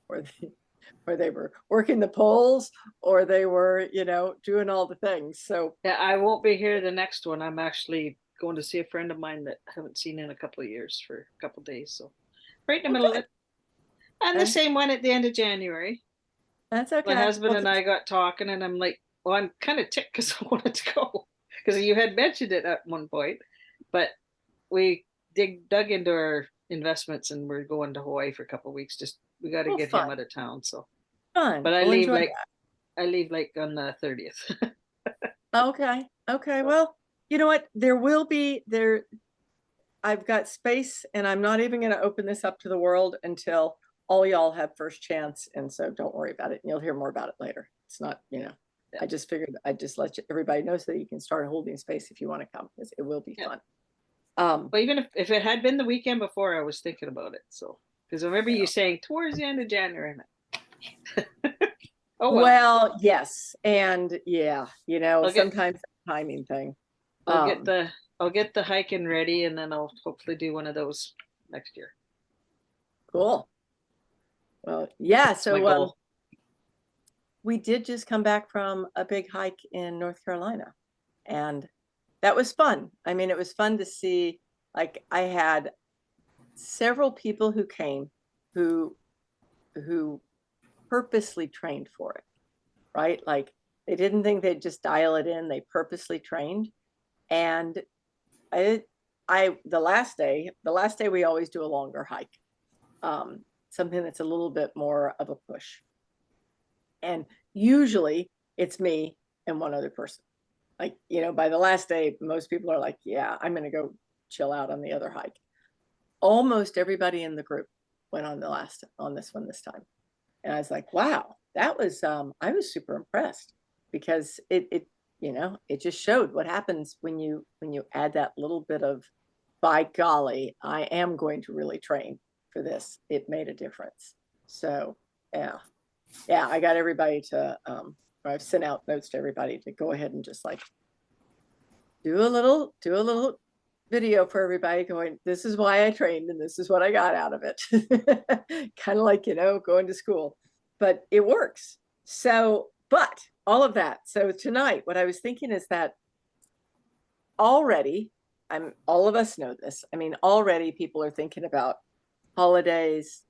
or or they were working the polls, or they were, doing all the things. So, Yeah, I won't be here the next one. I'm actually going to see a friend of mine that I haven't seen in a couple of years for a couple of days. So right in the well, middle of good. it. And the And same one at the end of January. that's My okay. husband Well, and I got talking, and I'm like, well, I'm kind of ticked because I wanted to go because you had mentioned it at one point, but we dug into our investments and we're going to Hawaii for a couple of weeks. Just we got to well, get him fun, out of town. So, fun. but We'll enjoy I leave like on the 30th. that. Okay. Okay. So Well, you know what? There will be there. I've got space, and I'm not even going to open this up to the world until all y'all have first chance. And so don't worry about it. And you'll hear more about it later. It's not, yeah, I just figured I'd just let everybody know so that you can start holding space if you want to come, because it will be yeah. fun. Um, But even if it had been the weekend before, I was thinking about it. So because I remember you yeah. saying towards the end of January. Oh well, Well, yes. And yeah, I'll get sometimes it's a timing thing. I'll get Um, the I'll get the hiking ready, and then I'll hopefully do one of those next year. cool. Well, yeah. That's my So, goal. we did just come back from a big hike in North Carolina, and that was fun. I mean, it was fun to see, like, I had several people who came who who purposely trained for it, right? Like, they didn't think they'd just dial it in, they purposely trained. And I the last day we always do a longer hike. Something that's a little bit more of a push. And usually it's me and one other person. Like, by the last day, most people are like, yeah, I'm going to go chill out on the other hike. Almost everybody in the group went on this one this time. And I was like, wow, that was, I was super impressed, because it just showed what happens when you add that little bit of, by golly, I am going to really train for this. It made a difference. So, yeah, yeah, I got everybody to, I've sent out notes to everybody to go ahead and just like do a little video for everybody going, this is why I trained and this is what I got out of it. Kind of like, going to school, but it works. So, but all of that. So tonight, what I was thinking is that already, all of us know this. I mean, already people are thinking about holidays,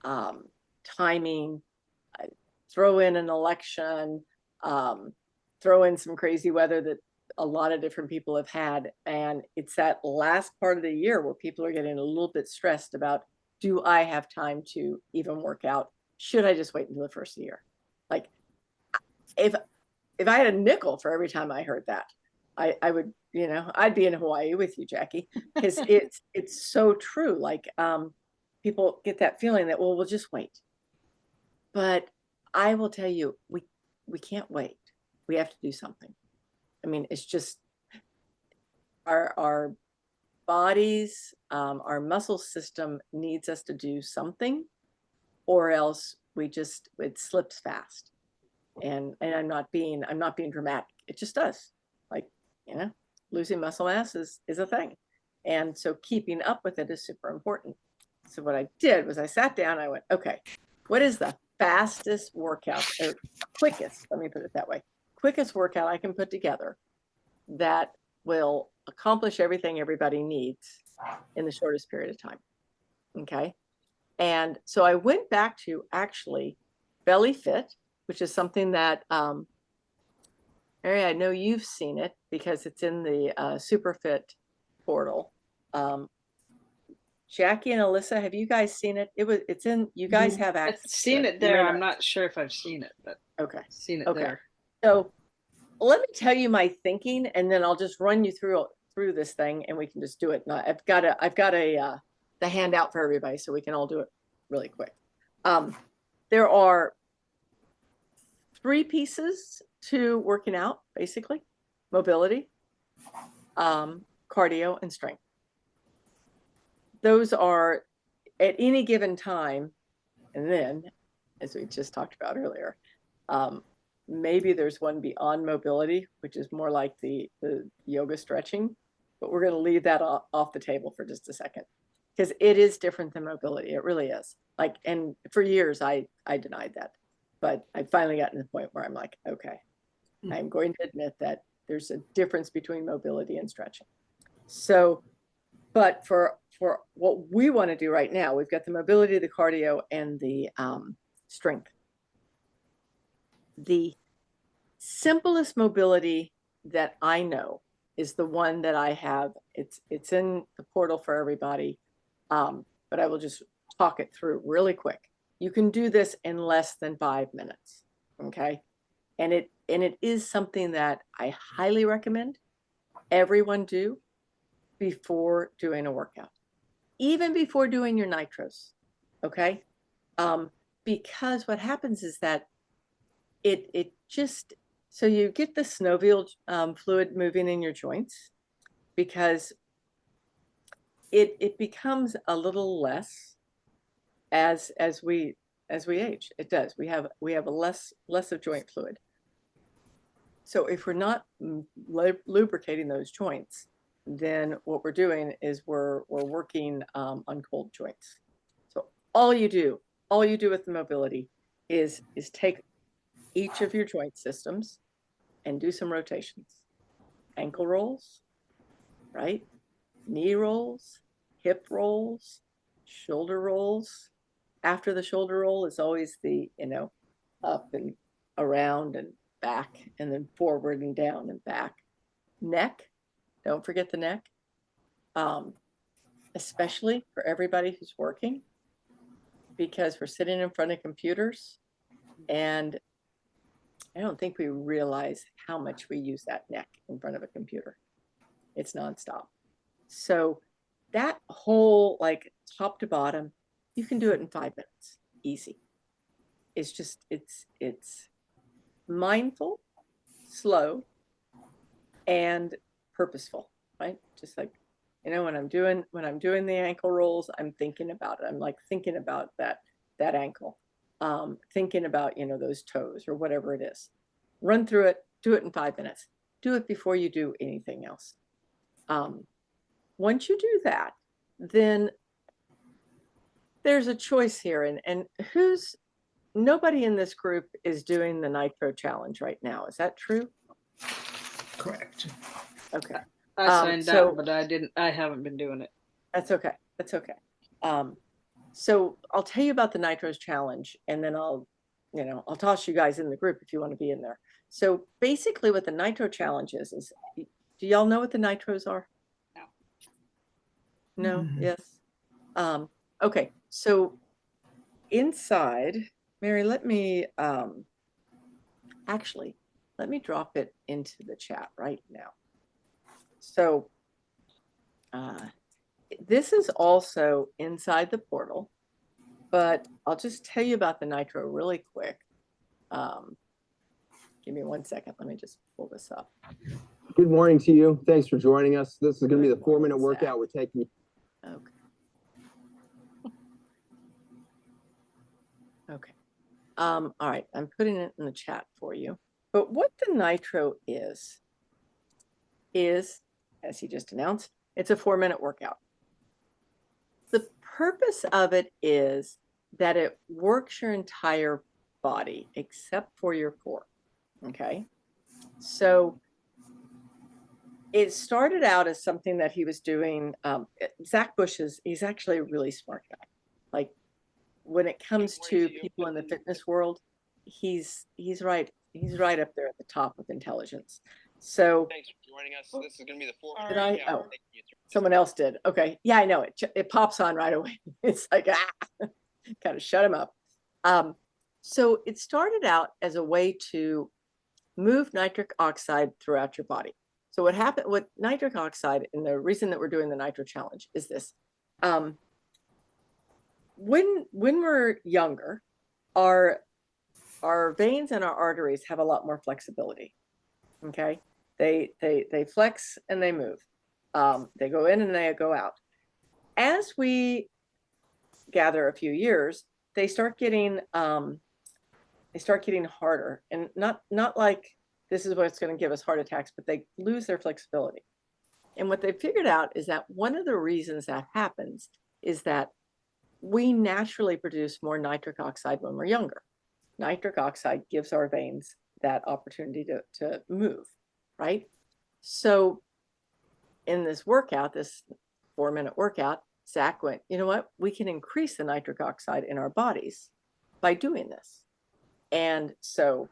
um, timing, throw in an election, um, throw in some crazy weather that a lot of different people have had. And it's that last part of the year where people are getting a little bit stressed about, do I have time to even work out? Should I just wait until the first of the year? Like, if if I had a nickel for every time I heard that, I would, I'd be in Hawaii with you, Jackie, because it's so true. Like, people get that feeling that, well, we'll just wait. But I will tell you, we can't wait. We have to do something. I mean, it's just our bodies, our muscle system needs us to do something, or else it slips fast. And I'm not being dramatic. It just does. Like, you know, losing muscle mass is a thing. And so keeping up with it is super important. So what I did was I sat down, I went, okay, what is the fastest workout, or quickest, let me put it that way, quickest workout I can put together that will accomplish everything everybody needs in the shortest period of time. Okay. And so I went back to actually Belly Fit, which is something that, Mary, I know you've seen it because it's in the Superfit portal. Um, Jackie and Alyssa, have you guys seen it? It's in, you guys have I've access to seen it. it You're there. in I'm our, not sure if I've seen it, but okay. seen it Okay. there. So let me tell you my thinking, and then I'll just run you through this thing, and we can just do it. And I've got the handout for everybody, so we can all do it really quick. There are three pieces to working out, basically: mobility, cardio, and strength. Those are at any given time. And then, as we just talked about earlier, maybe there's one beyond mobility, which is more like the yoga stretching, but we're going to leave that off the table for just a second. because it is different than mobility. It really is. Like, and for years I denied that, but I finally gotten to the point where I'm like, okay, I'm going to admit that there's a difference between mobility and stretching. So, but for what we want to do right now, we've got the mobility, the cardio, and the strength. The simplest mobility that I know is the one that I have. It's in the portal for everybody, but I will just talk it through really quick. You can do this in less than 5 minutes, okay? And it is something that I highly recommend everyone do before doing a workout, even before doing your nitros, okay? Because what happens is that it just, so you get the synovial fluid moving in your joints, because it becomes a little less as we age. It does. We have a less of joint fluid. So if we're not lubricating those joints, then what we're doing is we're working on cold joints. So all you do with the mobility is take each of your joint systems and do some rotations. Ankle rolls, right? Knee rolls, hip rolls, shoulder rolls. After the shoulder roll is always the, up and around and back, and then forward and down and back. Neck, don't forget the neck. Especially for everybody who's working, because we're sitting in front of computers, and I don't think we realize how much we use that neck in front of a computer. It's nonstop. So that whole, like, top to bottom, you can do it in 5 minutes, easy. It's just, it's mindful, slow, and purposeful, right? Just like, when I'm doing the ankle rolls, I'm thinking about it. I'm like thinking about that ankle, thinking about, those toes or whatever it is. Run through it, do it in 5 minutes. Do it before you do anything else. Once you do that, then there's a choice here, and nobody in this group is doing the Nitro Challenge right now. Is that true? Correct. Okay. I signed up, but I haven't been doing it. That's okay. That's okay. So I'll tell you about the Nitros Challenge, and then I'll toss you guys in the group if you want to be in there. So basically what the Nitro Challenge is do y'all know what the Nitros are? No? Mhm. Yes. Okay. So inside, Mary, let me drop it into the chat right now. So this is also inside the portal, but I'll just tell you about the Nitro really quick. Give me 1 second. Let me just pull this up. Good morning to you. Thanks for joining us. This is going to be the 4-minute workout we're taking. Okay. Okay. All right. I'm putting it in the chat for you. But what the Nitro is, as he just announced, it's a 4-minute workout. The purpose of it is that it works your entire body except for your core. Okay. So it started out as something that he was doing. Zach Bush he's actually a really smart guy. Like, when it comes to people in the fitness world, he's right up there at the top of intelligence. So thanks for joining us. This is going to be the 4th. Did I? Oh, someone else did. Okay. Yeah, I know it pops on right away. It's like, kind of shut him up. So it started out as a way to move nitric oxide throughout your body. So what happened with nitric oxide, and the reason that we're doing the Nitro Challenge is this. When we're younger, our veins and our arteries have a lot more flexibility. Okay. They flex and they move. They go in and they go out. As we gather a few years, they start getting harder, and not like this is what's going to give us heart attacks, but they lose their flexibility. And what they figured out is that one of the reasons that happens is that we naturally produce more nitric oxide when we're younger. Nitric oxide gives our veins that opportunity to move, right? So in this workout, this 4-minute workout, Zach went, you know what? We can increase the nitric oxide in our bodies by doing this. And so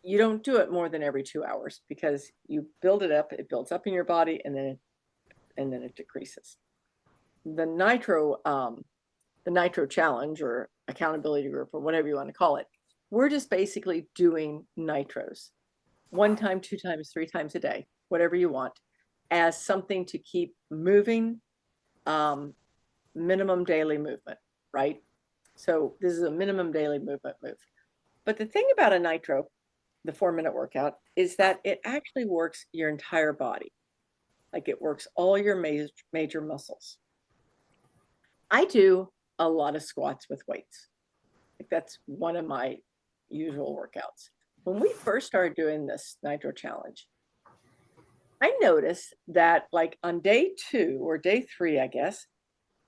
you don't do it more than every 2 hours because you build it up, it builds up in your body, and then it decreases. The nitro challenge or accountability group or whatever you want to call it, we're just basically doing nitros 1 time, 2 times, 3 times a day, whatever you want, as something to keep moving, minimum daily movement, right? So this is a minimum daily movement move. But the thing about a nitro, the 4-minute workout, is that it actually works your entire body. Like it works all your major muscles. I do a lot of squats with weights. Like that's one of my usual workouts. When we first started doing this nitro challenge, I noticed that like on day 2 or day 3, I guess,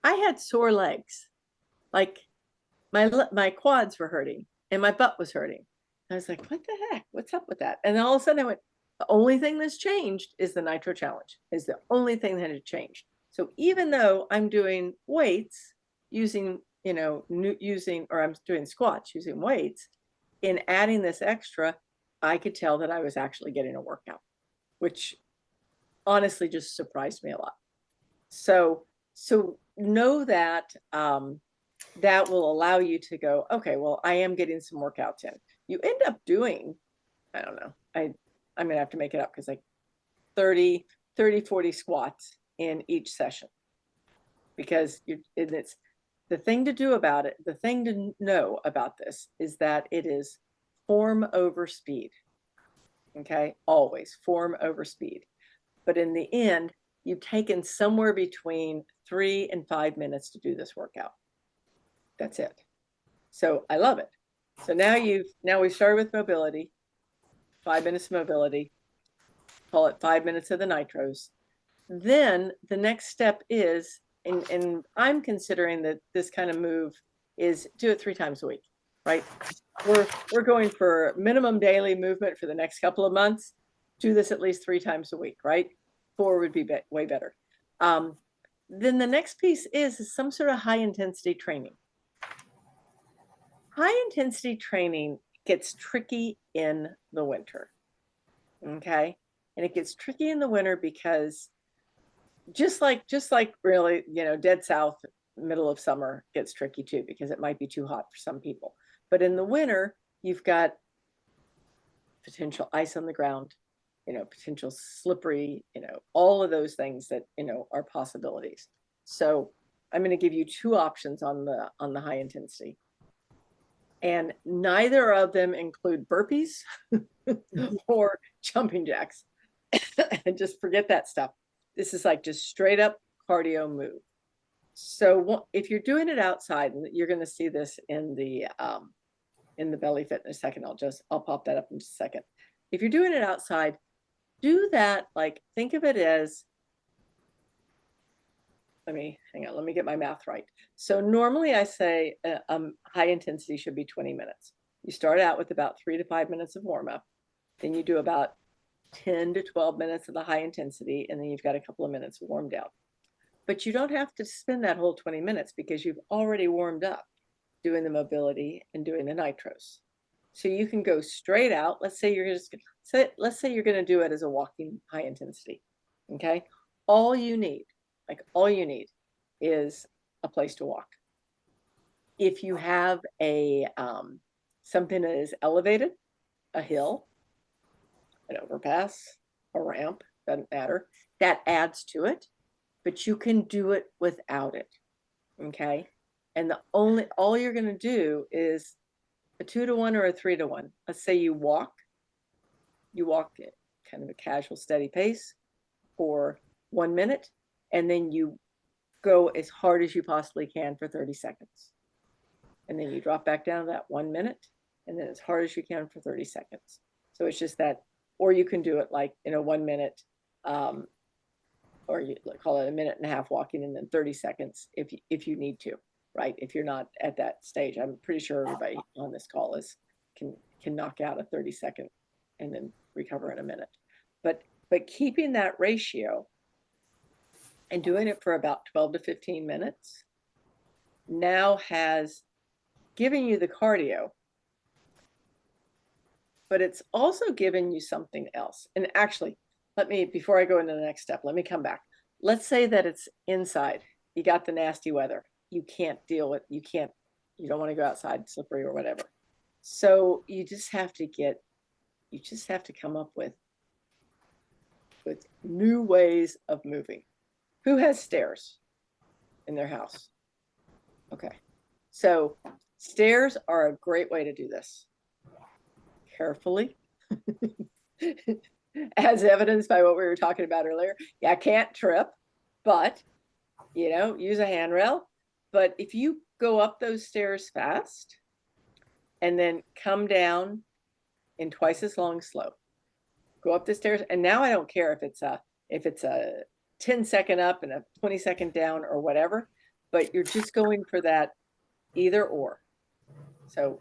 I had sore legs. Like my quads were hurting and my butt was hurting. I was like, what the heck? What's up with that? And then all of a sudden I went, the only thing that's changed is the nitro challenge, is the only thing that had changed. So even though I'm doing weights using, or I'm doing squats using weights, in adding this extra, I could tell that I was actually getting a workout, which honestly just surprised me a lot. So know that that will allow you to go, okay, well, I am getting some workouts in. You end up doing, I don't know, I'm gonna have to make it up because like 30, 40 squats in each session, because it's the thing to do about it. The thing to know about this is that it is form over speed. Okay, always form over speed. But in the end, you've taken somewhere between 3 and 5 minutes to do this workout. That's it. So I love it. So now we've started with mobility, 5 minutes of mobility, call it 5 minutes of the nitros. Then the next step is, and I'm considering that this kind of move is do it 3 times a week, right? We're going for minimum daily movement for the next couple of months. Do this at least 3 times a week, right? 4 would be way better. Then the next piece is some sort of high intensity training. High intensity training gets tricky in the winter, okay? And it gets tricky in the winter because just like really, dead south, middle of summer gets tricky too, because it might be too hot for some people. But in the winter, you've got potential ice on the ground, potential slippery, all of those things that, are possibilities. So I'm going to give you 2 options on the high intensity. And neither of them include burpees or jumping jacks. And just forget that stuff. This is like just straight up cardio move. So if you're doing it outside, and you're going to see this in the belly fit in a second, I'll pop that up in just a second. If you're doing it outside, do that, like think of it as, let me get my math right. So normally I say high intensity should be 20 minutes. You start out with about 3 to 5 minutes of warm up. Then you do about 10 to 12 minutes of the high intensity, and then you've got a couple of minutes warmed down. But you don't have to spend that whole 20 minutes because you've already warmed up doing the mobility and doing the nitros. So you can go straight out. Let's say you're going to do it as a walking high intensity. Okay. All you need is a place to walk. If you have something that is elevated, a hill, an overpass, a ramp, doesn't matter, that adds to it, but you can do it without it. Okay. And all you're going to do is a 2 to 1 or a 3 to 1. Let's say you walk at kind of a casual, steady pace for 1 minute, and then you go as hard as you possibly can for 30 seconds. And then you drop back down to that 1 minute, and then as hard as you can for 30 seconds. So it's just that, or you can do it like in a 1 minute or you call it a minute and a half walking and then 30 seconds if you need to, right? If you're not at that stage. I'm pretty sure everybody on this call can knock out a 30-second and then recover in a minute. But keeping that ratio and doing it for about 12 to 15 minutes now has given you the cardio, but it's also given you something else. And actually, before I go into the next step, let me come back. Let's say that it's inside. You got the nasty weather. You can't deal with, you don't want to go outside slippery or whatever. So you just have to come up with new ways of moving. Who has stairs in their house? Okay. So stairs are a great way to do this. Carefully, as evidenced by what we were talking about earlier. Yeah, I can't trip, but use a handrail. But if you go up those stairs fast and then come down in twice as long slope, go up the stairs. And now I don't care if it's a 10-second up and a 20-second down or whatever, but you're just going for that either or. So,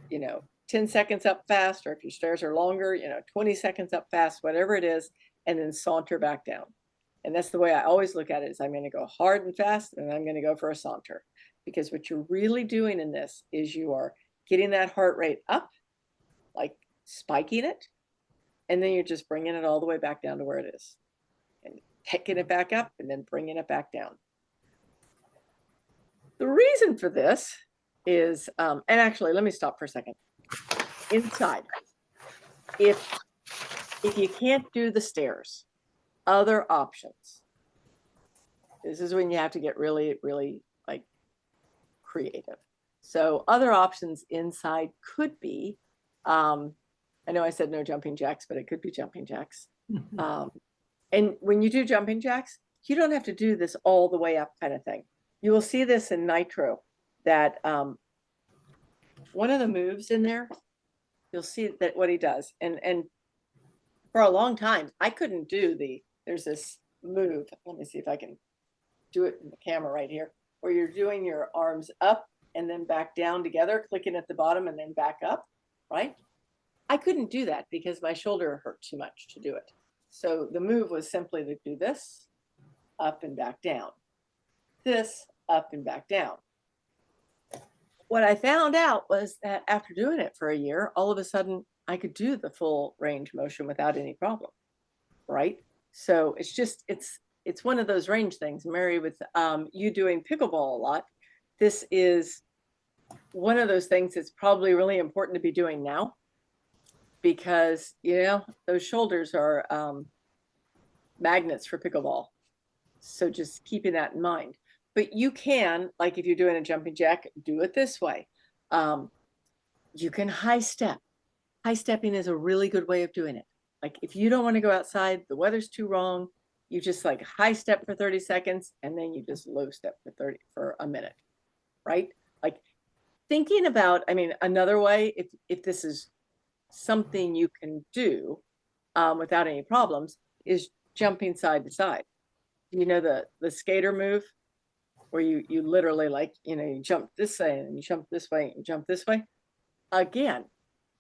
10 seconds up fast, or if your stairs are longer, 20 seconds up fast, whatever it is, and then saunter back down. And that's the way I always look at it, is I'm going to go hard and fast, and I'm going to go for a saunter. Because what you're really doing in this is you are getting that heart rate up, like spiking it, and then you're just bringing it all the way back down to where it is. And picking it back up and then bringing it back down. The reason for this is, and actually, let me stop for a second. Inside, if you can't do the stairs, other options. This is when you have to get really, really like creative. So other options inside could be, I know I said no jumping jacks, but it could be jumping jacks. And when you do jumping jacks, you don't have to do this all the way up kind of thing. You will see this in Nitro, that one of the moves in there, you'll see that what he does. And for a long time, I couldn't do there's this move. Let me see if I can do it in the camera right here, where you're doing your arms up and then back down together, clicking at the bottom and then back up, right? I couldn't do that because my shoulder hurt too much to do it. So the move was simply to do this, up and back down, this, up and back down. What I found out was that after doing it for a year, all of a sudden I could do the full range motion without any problem, right? So it's one of those range things. Mary, with you doing pickleball a lot, this is one of those things that's probably really important to be doing now, because those shoulders are magnets for pickleball. So just keeping that in mind. But you can, like if you're doing a jumping jack, do it this way. You can high step. High stepping is a really good way of doing it. Like if you don't want to go outside, the weather's too wrong, you just like high step for 30 seconds and then you just low step for a minute, right? Like thinking about, another way, if this is something you can do without any problems, is jumping side to side. The skater move, where you literally you jump this way and you jump this way and you jump this way. Again,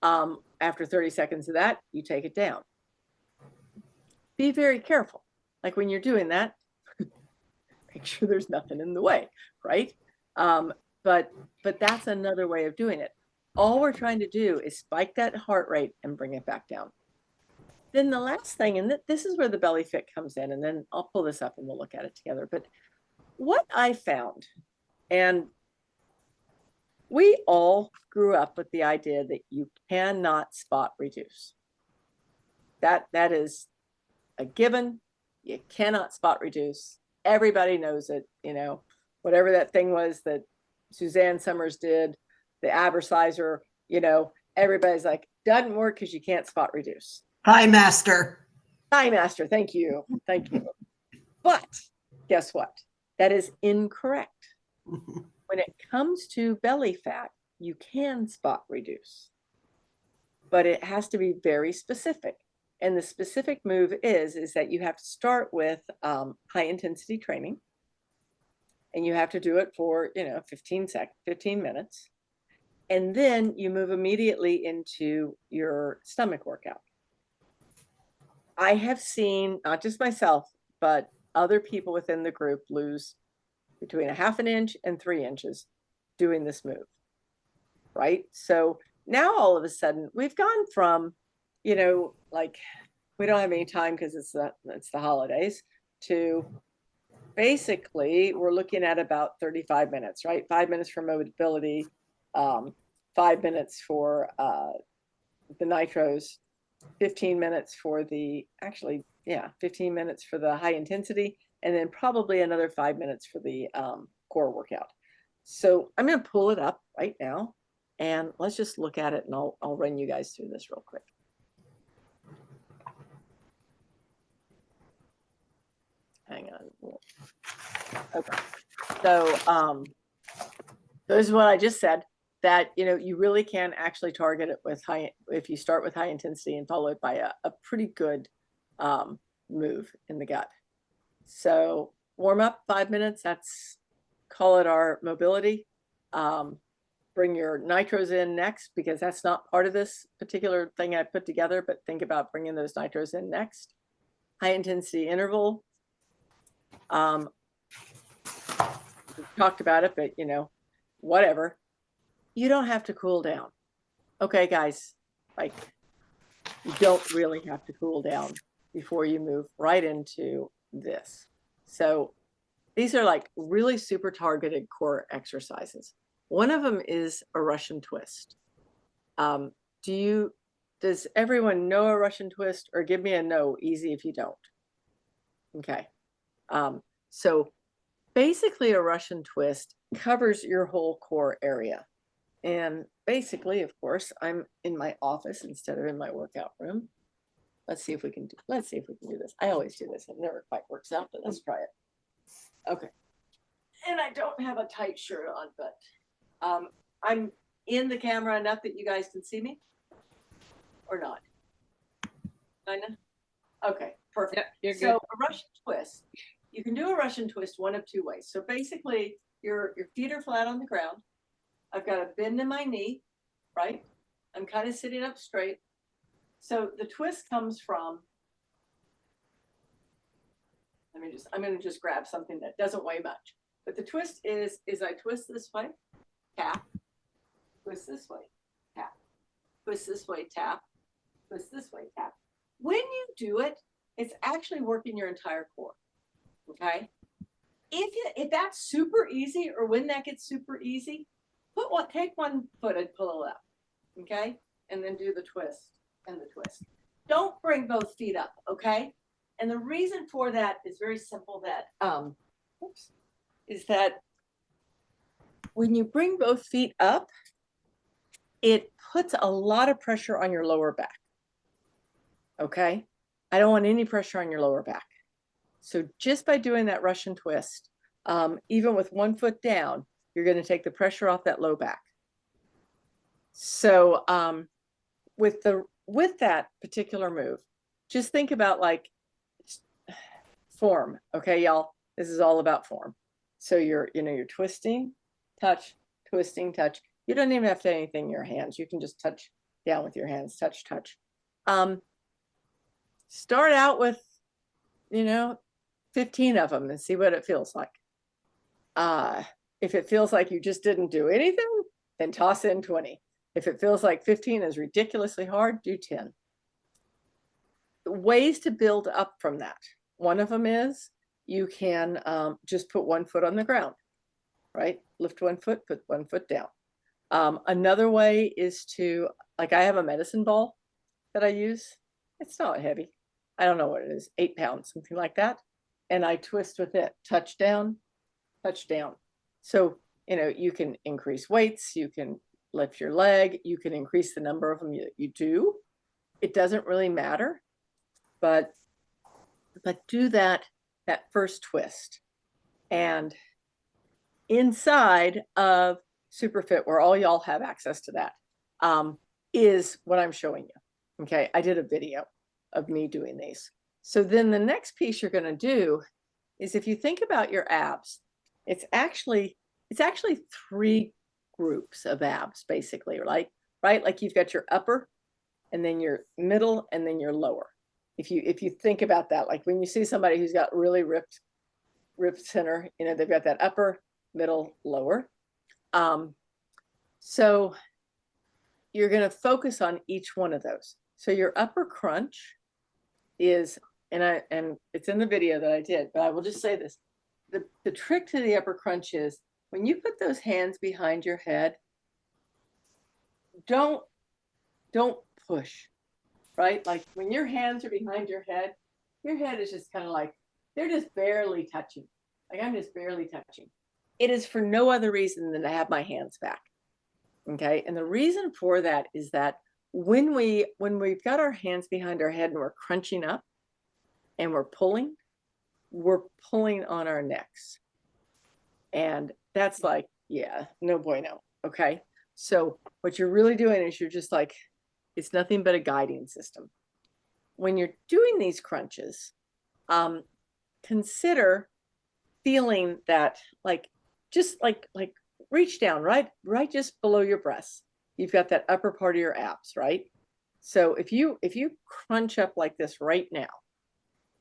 after 30 seconds of that, you take it down. Be very careful. Like when you're doing that, make sure there's nothing in the way, right? But that's another way of doing it. All we're trying to do is spike that heart rate and bring it back down. Then the last thing, and this is where the belly fit comes in, and then I'll pull this up and we'll look at it together. But what I found, and we all grew up with the idea that you cannot spot reduce. That is a given. You cannot spot reduce. Everybody knows it. Whatever that thing was that Suzanne Summers did, the Aversizer, everybody's like, doesn't work because you can't spot reduce. Hi, Master. Hi, Master. Thank you. Thank you. But guess what? That is incorrect. When it comes to belly fat, you can spot reduce, but it has to be very specific. And the specific move is that you have to start with high intensity training. And you have to do it for, 15 minutes. And then you move immediately into your stomach workout. I have seen, not just myself, but other people within the group lose between 1/2 inch and 3 inches doing this move, right? So now all of a sudden we've gone from, like we don't have any time because it's the holidays, to basically we're looking at about 35 minutes, right? 5 minutes for mobility, 5 minutes for the nitros, 15 minutes for 15 minutes for the high intensity, and then probably another 5 minutes for the core workout. So I'm going to pull it up right now and let's just look at it, and I'll run you guys through this real quick. Hang on. Okay. So this is what I just said, that you really can actually target it with if you start with high intensity and follow it by a pretty good move in the gut. So warm up 5 minutes, call it our mobility. Bring your nitros in next, because that's not part of this particular thing I put together, but think about bringing those nitros in next. High intensity interval. We've talked about it, but whatever. You don't have to cool down. Okay, guys, like you don't really have to cool down before you move right into this. So these are like really super targeted core exercises. One of them is a Russian twist. Does everyone know a Russian twist, or give me a no easy if you don't? Okay. So basically a Russian twist covers your whole core area. And basically, of course, I'm in my office instead of in my workout room. Let's see if we can do this. I always do this. It never quite works out, but let's try it. Okay. And I don't have a tight shirt on, but I'm in the camera enough that you guys can see me, or not? Kinda? Okay, perfect. Yeah, you're good. So a Russian twist, you can do a Russian twist one of two ways. So basically your feet are flat on the ground. I've got a bend in my knee, right? I'm kind of sitting up straight. So the twist comes from, I'm going to just grab something that doesn't weigh much. But the twist is I twist this way, tap, twist this way, tap, twist this way, tap, twist this way, tap. When you do it, it's actually working your entire core. Okay. If that's super easy, or when that gets super easy, take one foot and pull it up. Okay. And then do the twist and the twist. Don't bring both feet up. Okay. And the reason for that is very simple, is that when you bring both feet up, it puts a lot of pressure on your lower back. Okay. I don't want any pressure on your lower back. So just by doing that Russian twist, even with 1 foot down, you're going to take the pressure off that low back. So with that particular move, just think about like form. Okay, y'all, this is all about form. So you're twisting, touch, twisting, touch. You don't even have to do anything in your hands. You can just touch down with your hands, touch, touch. Start out with, 15 of them and see what it feels like. If it feels like you just didn't do anything, then toss in 20. If it feels like 15 is ridiculously hard, do 10. Ways to build up from that. One of them is you can just put 1 foot on the ground, right? Lift 1 foot, put 1 foot down. Another way is to, like, I have a medicine ball that I use. It's not heavy. I don't know what it is, 8 pounds, something like that. And I twist with it, touch down, touch down. So, you can increase weights, you can lift your leg, you can increase the number of them you do. It doesn't really matter, but do that first twist. And inside of Superfit, where all y'all have access to that, is what I'm showing you. Okay, I did a video. of me doing these. So then the next piece you're going to do is, if you think about your abs, it's actually 3 groups of abs, basically, right? Like you've got your upper, and then your middle, and then your lower. If you think about that, like when you see somebody who's got really ripped center, you know, they've got that upper, middle, lower. So you're going to focus on each one of those. So your upper crunch is, and it's in the video that I did, but I will just say this. The trick to the upper crunch is, when you put those hands behind your head, don't push, right? Like when your hands are behind your head is just kind of like, they're just barely touching. Like I'm just barely touching. It is for no other reason than to have my hands back. Okay. And the reason for that is that when we've got our hands behind our head and we're crunching up and we're pulling on our necks. And that's like, yeah, no bueno. Okay. So what you're really doing is you're just like, it's nothing but a guiding system. When you're doing these crunches, consider feeling that, like, just like reach down, right just below your breasts. You've got that upper part of your abs, right? So if you crunch up like this right now,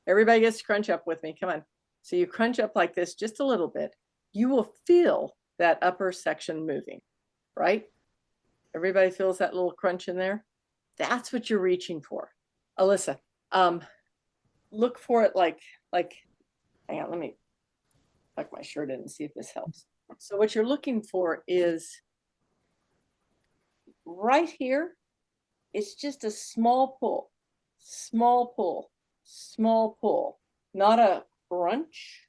everybody gets to crunch up with me. Come on. So you crunch up like this just a little bit, you will feel that upper section moving, right? Everybody feels that little crunch in there. That's what you're reaching for. Alyssa, look for it like, hang on, let me tuck my shirt in and see if this helps. So what you're looking for is right here. It's just a small pull, not a crunch.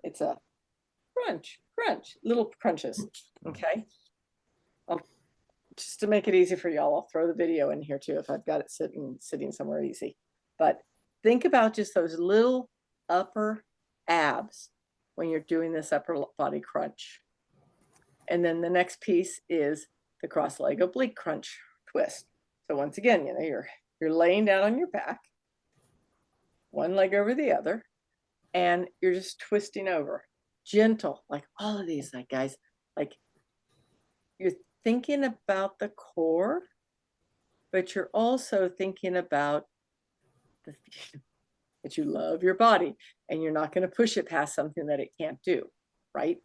It's a crunch, little crunches. Okay. Just to make it easy for y'all, I'll throw the video in here too if I've got it sitting somewhere easy. But think about just those little upper abs when you're doing this upper body crunch. And then the next piece is the cross leg oblique crunch twist. So once again, you know, you're laying down on your back, one leg over the other, and you're just twisting over, gentle, like all of these, like guys, like you're thinking about the core, but you're also thinking about that you love your body and you're not going to push it past something that it can't do, right?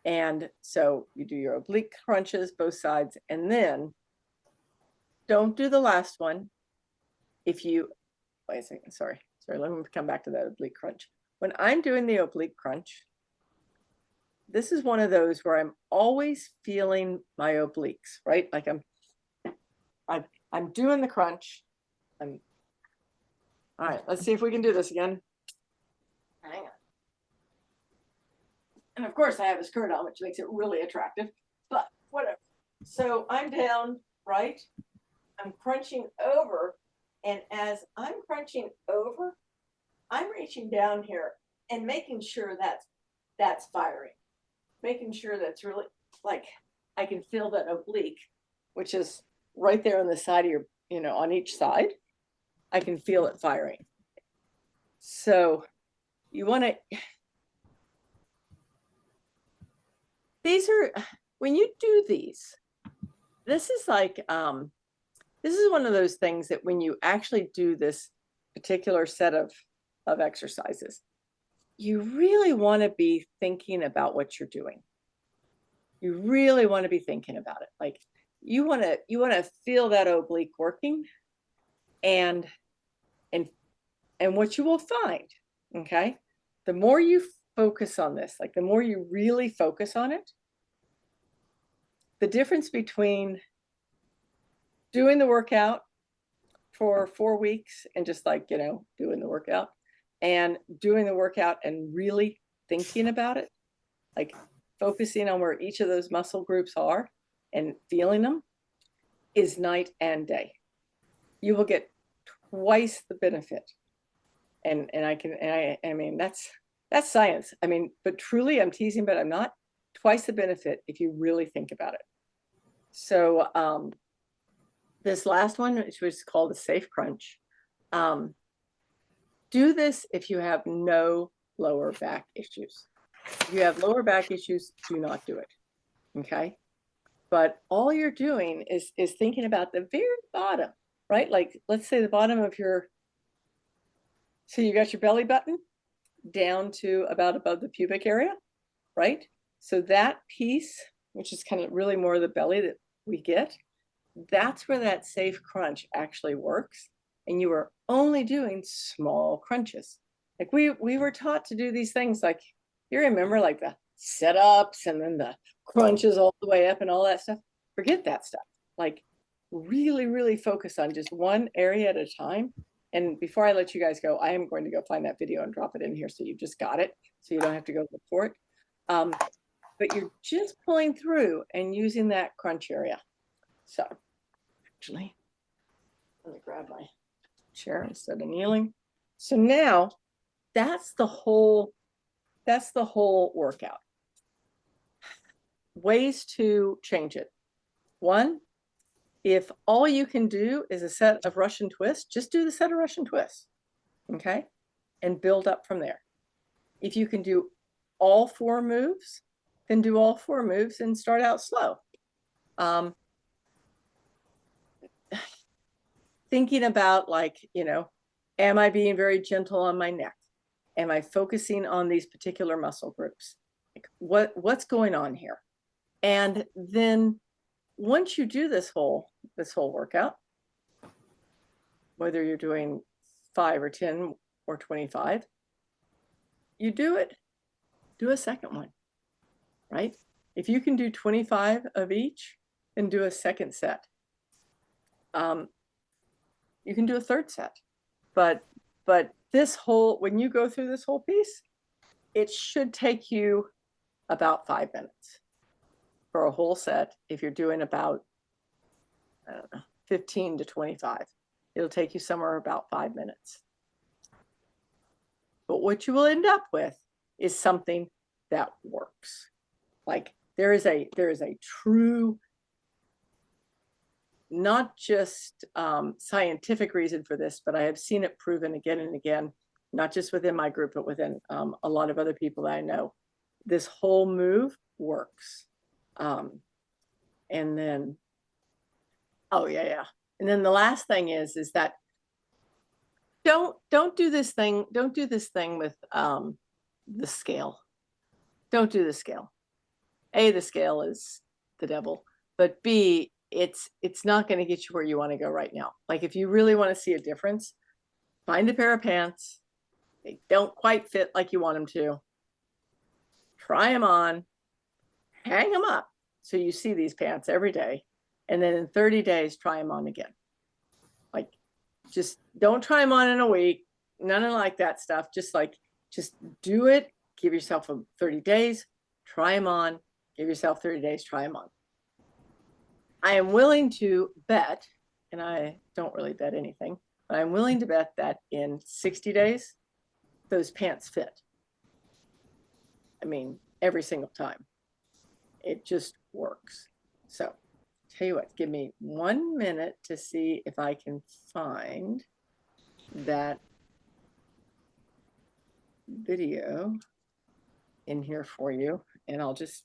And so you do your oblique crunches, both sides, and then don't do the last one. If you, wait a second, sorry, let me come back to that oblique crunch. When I'm doing the oblique crunch, this is one of those where I'm always feeling my obliques, right? Like I'm doing the crunch. All right, let's see if we can do this again. Hang on. And of course I have a skirt on, which makes it really attractive, but whatever. So I'm down, right? I'm crunching over. And as I'm crunching over, I'm reaching down here and making sure that's firing. Making sure that's really, like, I can feel that oblique, which is right there on the side of your, you know, on each side. I can feel it firing. So you want to, these are, when you do these, this is like, this is one of those things that when you actually do this particular set of exercises, you really want to be thinking about what you're doing. You really want to be thinking about it. Like you want to feel that oblique working, and what you will find, okay, the more you focus on this, like the more you really focus on it, the difference between doing the workout for 4 weeks and just like, you know, doing the workout, and doing the workout and really thinking about it, like focusing on where each of those muscle groups are and feeling them, is night and day. You will get twice the benefit. And I mean, that's science. I mean, but truly, I'm teasing, but I'm not. Twice the benefit if you really think about it. So this last one, which was called the Safe Crunch. Do this if you have no lower back issues. If you have lower back issues, do not do it. Okay. But all you're doing is thinking about the very bottom, right? Like, let's say the bottom of your, so you got your belly button down to about above the pubic area, right? So that piece, which is kind of really more of the belly that we get, that's where that Safe Crunch actually works. And you are only doing small crunches. Like we were taught to do these things, like you remember, like the sit-ups and then the crunches all the way up and all that stuff. Forget that stuff. Like really, really focus on just one area at a time. And before I let you guys go, I am going to go find that video and drop it in here so you just got it, so you don't have to go look for it. But you're just pulling through and using that crunch area. So actually, let me grab my chair instead of kneeling. So now that's the whole workout. Ways to change it. One, if all you can do is a set of Russian twists, just do the set of Russian twists, okay? And build up from there. If you can do all 4 moves, then do all 4 moves and start out slow. Thinking about, like, you know, am I being very gentle on my neck? Am I focusing on these particular muscle groups? Like what's going on here? And then once you do this whole workout, whether you're doing 5 or 10 or 25, you do a second one, right? If you can do 25 of each, then do a second set. You can do a third set, but this whole, when you go through this whole piece, it should take you about 5 minutes for a whole set. If you're doing about, I don't know, 15 to 25, it'll take you somewhere about 5 minutes. But what you will end up with is something that works. Like there is a true, not just scientific reason for this, but I have seen it proven again and again, not just within my group, but within a lot of other people that I know. This whole move works. And then, oh yeah. And then the last thing is that don't do this thing with the scale. Don't do the scale. A, the scale is the devil, but B, it's not going to get you where you want to go right now. Like if you really want to see a difference, find a pair of pants. They don't quite fit like you want them to. Try them on, hang them up so you see these pants every day. And then in 30 days, try them on again. Like, just don't try them on in a week. None of like that stuff. Just do it. Give yourself 30 days, try them on, give yourself 30 days, try them on. I am willing to bet, and I don't really bet anything, but I'm willing to bet that in 60 days, those pants fit. I mean, every single time. It just works. So, tell you what, give me 1 minute to see if I can find that video in here for you, and I'll just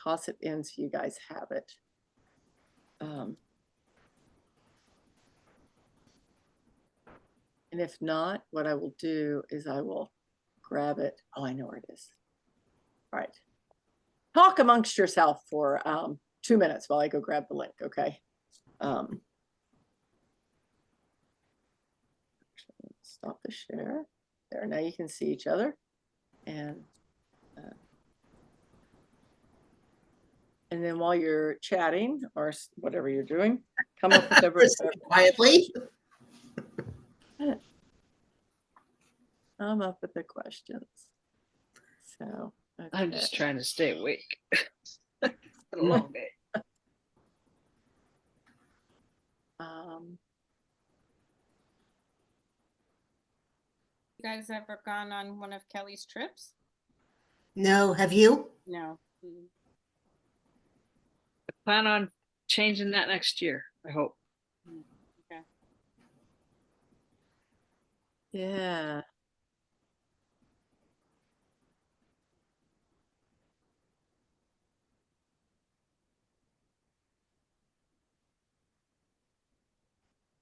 toss it in so you guys have it. And if not, what I will do is I will grab it. Oh, I know where it is. All right. Talk amongst yourself for 2 minutes while I go grab the link, okay? Stop the share. There, now you can see each other. And then while you're chatting or whatever you're doing, come up with Listen quietly. come up with the questions. So okay. I'm just trying to stay awake. It's been a long day. You guys ever gone on one of Kelly's trips? No, have you? No. I plan on changing that next year, I hope. Yeah.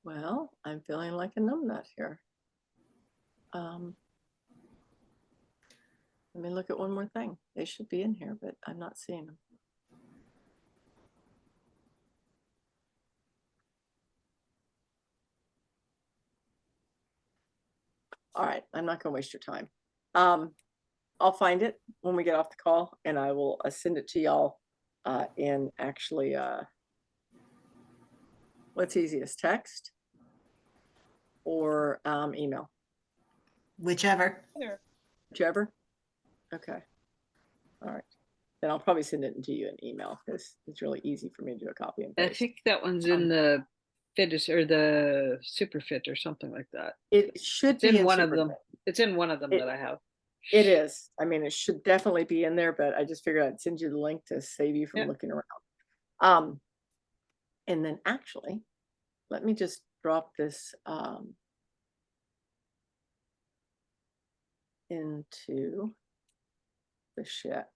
Well, I'm feeling like a numbnut here. Let me look at one more thing. They should be in here, but I'm not seeing them. All right, I'm not gonna waste your time. I'll find it when we get off the call and I will send it to y'all in actually, what's easiest, text or email, Whichever. Either. whichever? Okay. All right. Then I'll probably send it to you in email because it's really easy for me to do a copy and I paste. think that one's in the Fitness or the Super Fit or something like that. It should It's be in one of Superfit. them. It's in one of them It- that I have. It is. I mean, it should definitely be in there, but I just figured I'd send you the link to save you from Yeah. looking around. And then actually, let me just drop this into the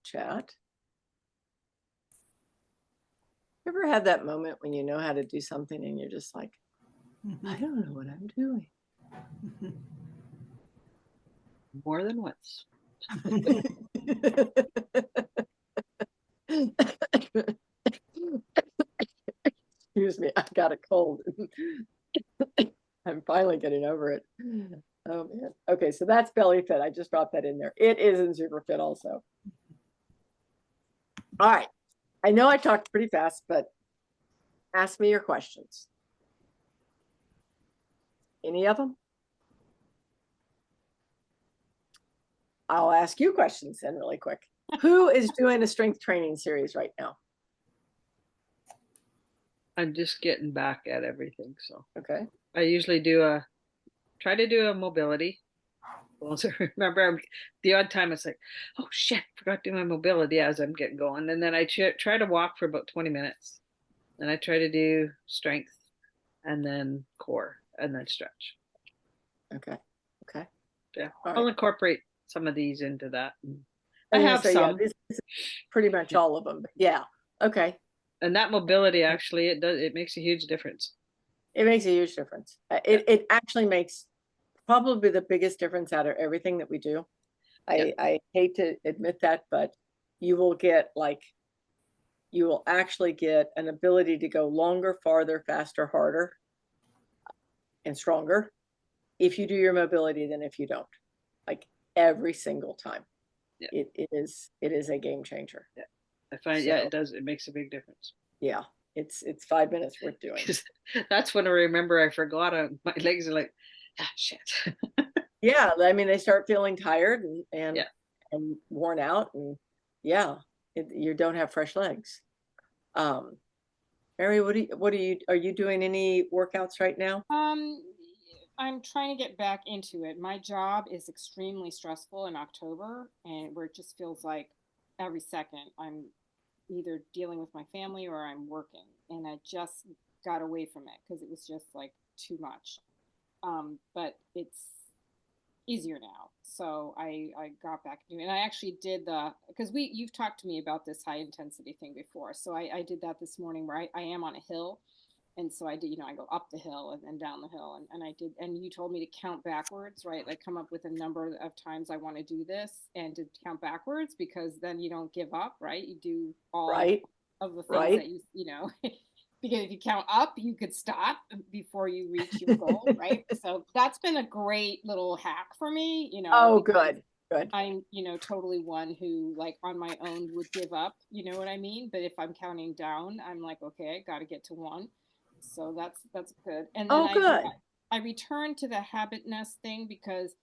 chat. You ever have that moment when you know how to do something and you're just like, I don't know what I'm doing? More than once. Excuse me, I got a cold. I'm finally getting over it. Oh man. Okay, so that's Belly Fit. I just dropped that in there. It is in Super Fit also. All right. I know I talked pretty fast, but ask me your questions. Any of them? I'll ask you questions then really quick. Who is doing a strength training series right now? I'm just getting back at everything. So Okay. I usually try to do a mobility. Also remember the odd time it's like, oh shit, forgot to do my mobility as I'm getting going. And then I try to walk for about 20 minutes. And I try to do strength and then core and then stretch. Okay. Okay. Yeah. All I'll right. incorporate some of these into that. I I was gonna have say, yeah, some. this is pretty much all of them. But yeah. Okay. And that mobility actually it makes a huge difference. It makes a huge difference. It actually makes probably the biggest difference out of everything that we do. I hate to admit that, but you will actually get an ability to go longer, farther, faster, harder, and stronger if you do your mobility than if you don't. Like every single time. Yeah. It is a game changer. Yeah. I find So- it does. It makes a big difference. Yeah. It's 5 minutes worth doing. 'Cause that's when I remember I forgot my legs are like, ah shit. Yeah, I mean they start feeling tired and Yeah. and worn out, and yeah, you don't have fresh legs. Mary, are you doing any workouts right now? I'm trying to get back into it. My job is extremely stressful in October, and where it just feels like every second I'm either dealing with my family or I'm working, and I just got away from it because it was just like too much. But it's easier now, so I got back into it, and I actually did because you've talked to me about this high intensity thing before, so I did that this morning where I am on a hill. And so I did, I go up the hill and then down the hill. And I did, and you told me to count backwards, right? Like come up with a number of times I want to do this and to count backwards, because then you don't give up, right? You do all Right. of the things Right. that because if you count up, you could stop before you reach your goal, right? So that's been a great little hack for me, Oh, because good. I'm, totally one who like on my own would give up, you know what I mean? But if I'm counting down, I'm like, okay, I got to get to 1. So that's good. And then Oh, good. I returned to the habitness thing because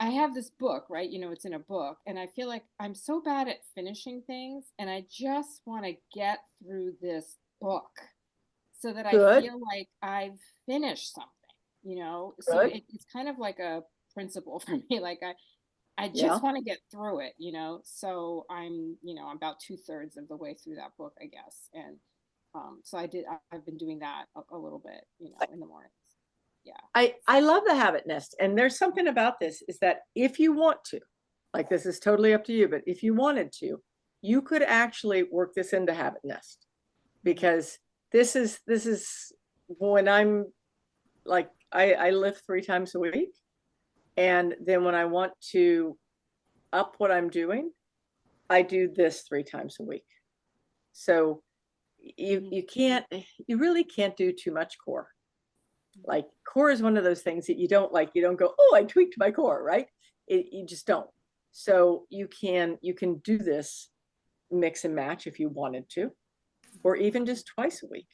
I have this book, right? It's in a book, and I feel like I'm so bad at finishing things, and I just want to get through this book so that I Good. feel like I've finished something, So Good. it's kind of like a principle for me. Like I just Yeah. want to get through it, So I'm about 2/3 of the way through that book, I guess. And so I've been doing that a little bit, in the mornings. I love the habit nest. And there's something about this is that if you want to, like this is totally up to you, but if you wanted to, you could actually work this into habit nest, because this is when I'm like, I lift 3 times a week. And then when I want to up what I'm doing, I do this 3 times a week. So you really can't do too much core. Like core is one of those things that you don't go, oh, I tweaked my core, right? You just don't. So you can do this mix and match if you wanted to, or even just twice a week,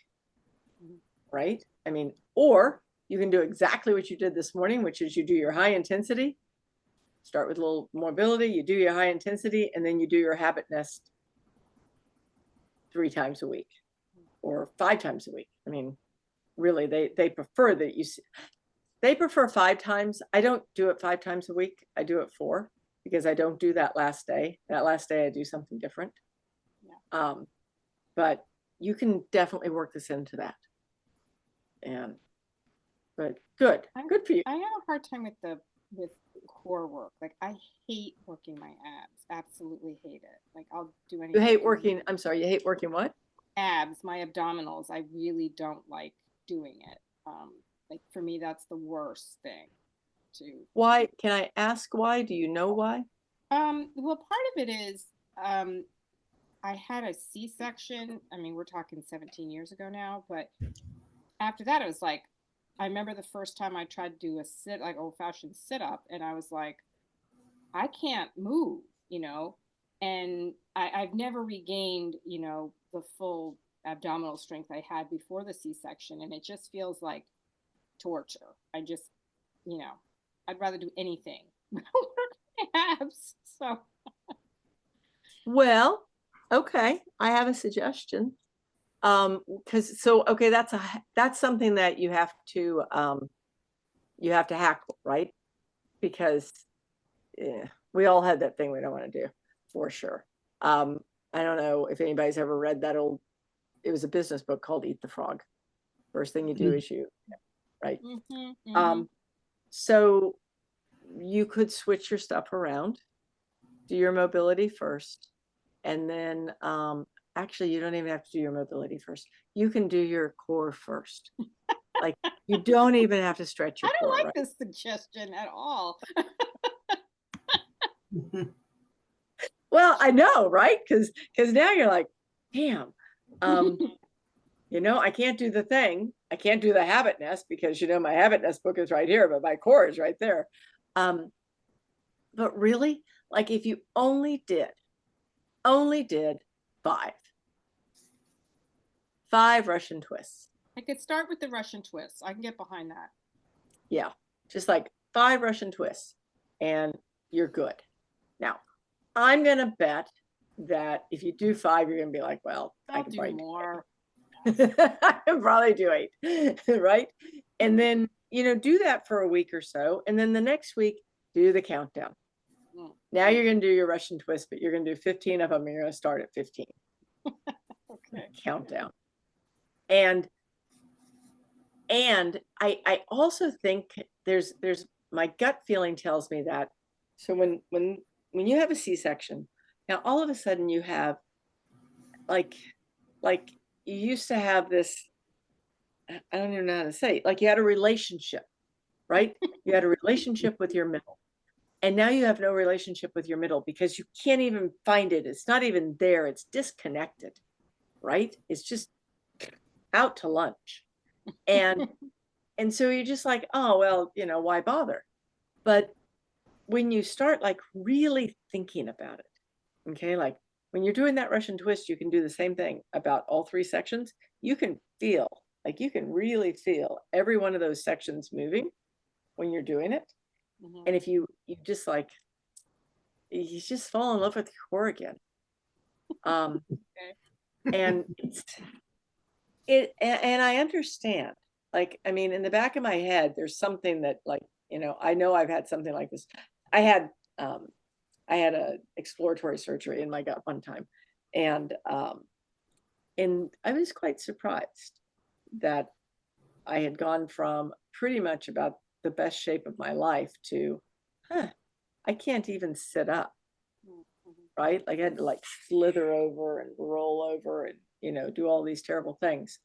right? I mean, or you can do exactly what you did this morning, which is you do your high intensity, start with a little mobility, you do your high intensity, and then you do your habit nest 3 times a week or 5 times a week. I mean, really, they prefer that they prefer 5 times. I don't do it 5 times a week. I do it 4 because I don't do that last day. That last day I do something different. Yeah. But you can definitely work this into that. But good for you. I have a hard time with core work. Like I hate working my abs. Absolutely hate it. Like I'll do anything. You hate working, I'm sorry, you hate working what? Abs, my abdominals. I really don't like doing it. Like for me, that's the worst thing to. Why? Can I ask why? Do you know why? Well, part of it is, I had a C-section. I mean, we're talking 17 years ago now, but after that, it was like, I remember the first time I tried to do a like old-fashioned sit-up, and I was like, I can't move, and I've never regained, the full abdominal strength I had before the C-section, and it just feels like torture. I just, I'd rather do anything but work my abs. So, Well, okay, I have a suggestion. Okay, that's something that you have to hack, right? Because we all had that thing we don't want to do, for sure. I don't know if anybody's ever read that it was a business book called Eat the Frog. First thing you do is you, right? So you could switch your stuff around, do your mobility first, and then actually you don't even have to do your mobility first. You can do your core first. Like you don't even have to stretch your core. I don't like this suggestion at all. Well, I know, right? Because now you're like, damn, I can't do the thing. I can't do the habit nest because my habit nest book is right here, but my core is right there. But really, like if you only did 5 Russian twists. I could start with the Russian twists. I can get behind that. Yeah, just like 5 Russian twists, and you're good. Now, I'm gonna bet that if you do 5, you're gonna be like, well, I can do more. I can probably do 8, right? And then do that for a week or so, and then the next week do the countdown. Now you're gonna do your Russian twist, but you're gonna do 15 of them, and you're gonna start at 15. Okay. Countdown. And I also think there's my gut feeling tells me that. So when you have a C-section, now all of a sudden you have like you used to have this, I don't even know how to say it, like you had a relationship, right? You had a relationship with your middle. And now you have no relationship with your middle because you can't even find it. It's not even there. It's disconnected, right? It's just out to lunch. And so you're just like, oh, well, why bother? But when you start like really thinking about it, okay, like when you're doing that Russian twist, you can do the same thing about all 3 sections. You can really feel every one of those sections moving when you're doing it. And if you just like, you just fall in love with your core again. And and I understand, like, I mean, in the back of my head, there's something that like, I know I've had something like this. I had a exploratory surgery in my gut one time. And I was quite surprised that I had gone from pretty much about the best shape of my life to, I can't even sit up, right? Like I had to like slither over and roll over and, do all these terrible things.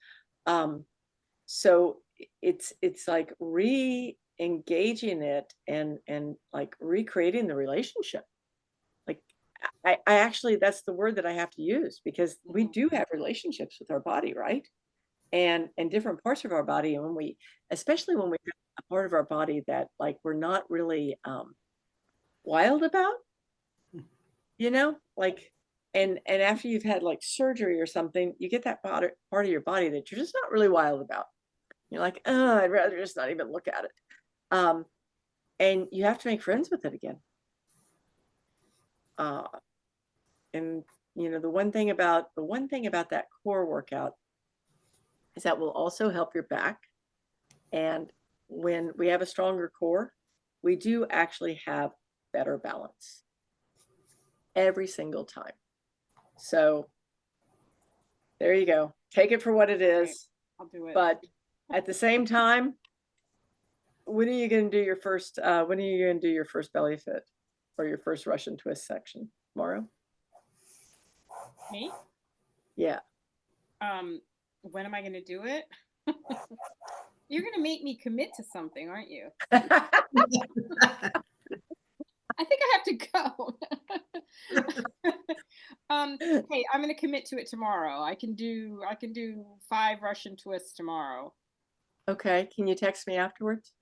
So it's like re-engaging it and like recreating the relationship. Like I actually, that's the word that I have to use, because we do have relationships with our body, right? And different parts of our body. And especially when we have a part of our body that like we're not really wild about, like, and after you've had like surgery or something, you get that part of your body that you're just not really wild about. You're like, oh, I'd rather just not even look at it. And you have to make friends with it again. And the one thing about that core workout is that will also help your back. And when we have a stronger core, we do actually have better balance every single time. So there you go. Take it for what it is. I'll do it. But at the same time, when are you going to do your first belly fit or your first Russian twist section? Tomorrow? Me? Yeah. When am I going to do it? You're going to make me commit to something, aren't you? I think I have to go. Hey, I'm going to commit to it tomorrow. I can do 5 Russian twists tomorrow. Okay. Can you text me afterwards?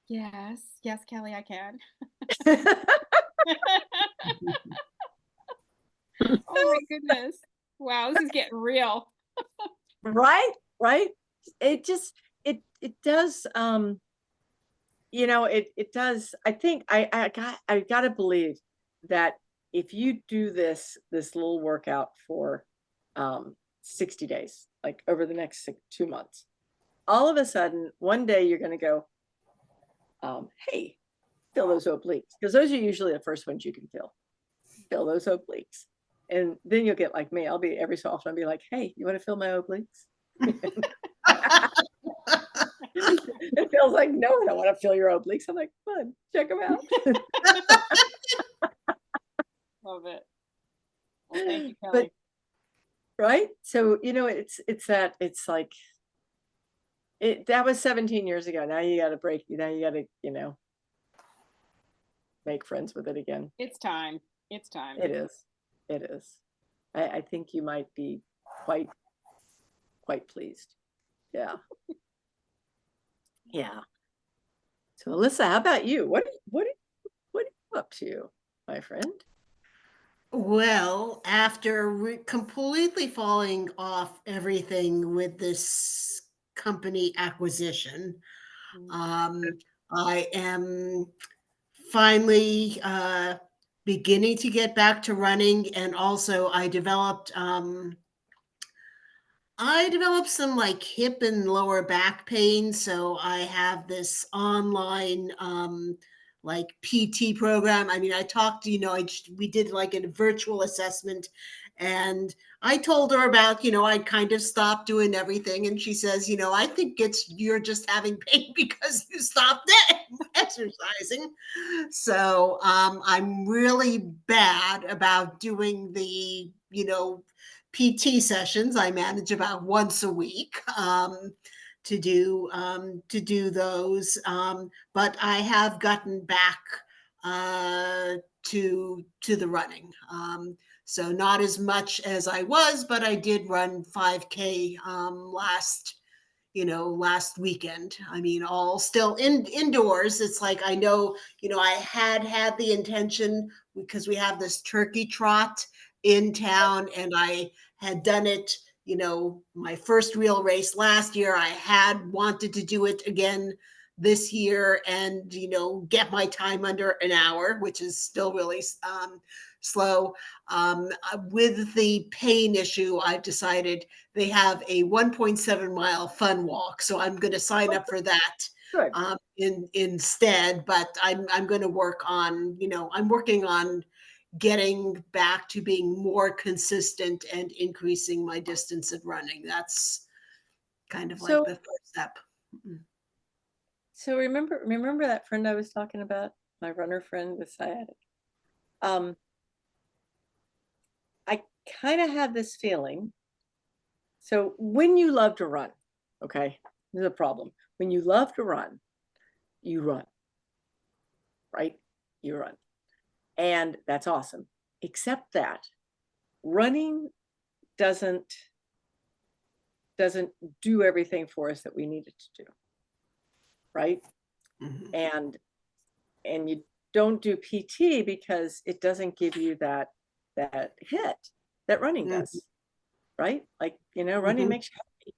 Yes, Kelly, I can. Oh my goodness. Wow, this is getting real. Right? It just, it does, it does. I think I gotta believe that if you do this little workout for 60 days, like over the next 2 months, all of a sudden one day you're going to go, hey, feel those obliques, because those are usually the first ones you can feel those obliques. And then you'll get like me, I'll be every so often, I'll be like, hey, you want to feel my obliques? It feels like, no, I don't want to feel your obliques. I'm like, fun, check them out. Love it. Well, thank you, Kelly. Right? So, it's like, that was 17 years ago. Now you got to break, now you got to, make friends with it again. It's time. It is. I think you might be quite pleased. Yeah. Yeah. So Alyssa, how about you? What are you up to, my friend? Well, after completely falling off everything with this company acquisition, I am finally beginning to get back to running. And also I developed some like hip and lower back pain. So I have this online like PT program. I mean, I talked, we did like a virtual assessment, and I told her about, I kind of stopped doing everything. And she says, I think you're just having pain because you stopped exercising. So I'm really bad about doing the, PT sessions. I manage about once a week to do those, but I have gotten back to the running. So not as much as I was, but I did run 5K last weekend. I mean, all still indoors. It's like, I know, I had the intention, because we have this turkey trot in town, and I had done it, my first real race last year. I had wanted to do it again this year and, get my time under an hour, which is still really slow. With the pain issue, I've decided they have a 1.7 mile fun walk. So I'm going to sign up for that instead, but I'm going to work on, I'm working on getting back to being more consistent and increasing my distance of running. That's kind of like the first step. So remember that friend I was talking about, my runner friend with sciatic? I kind of had this feeling. So when you love to run, okay, there's a problem. When you love to run, you run, right? You run. And that's awesome. Except that running doesn't do everything for us that we need it to do, right? Mhm. And you don't do PT because it doesn't give you that hit that running Mhm. does, right? Like, running Mhm. makes you happy,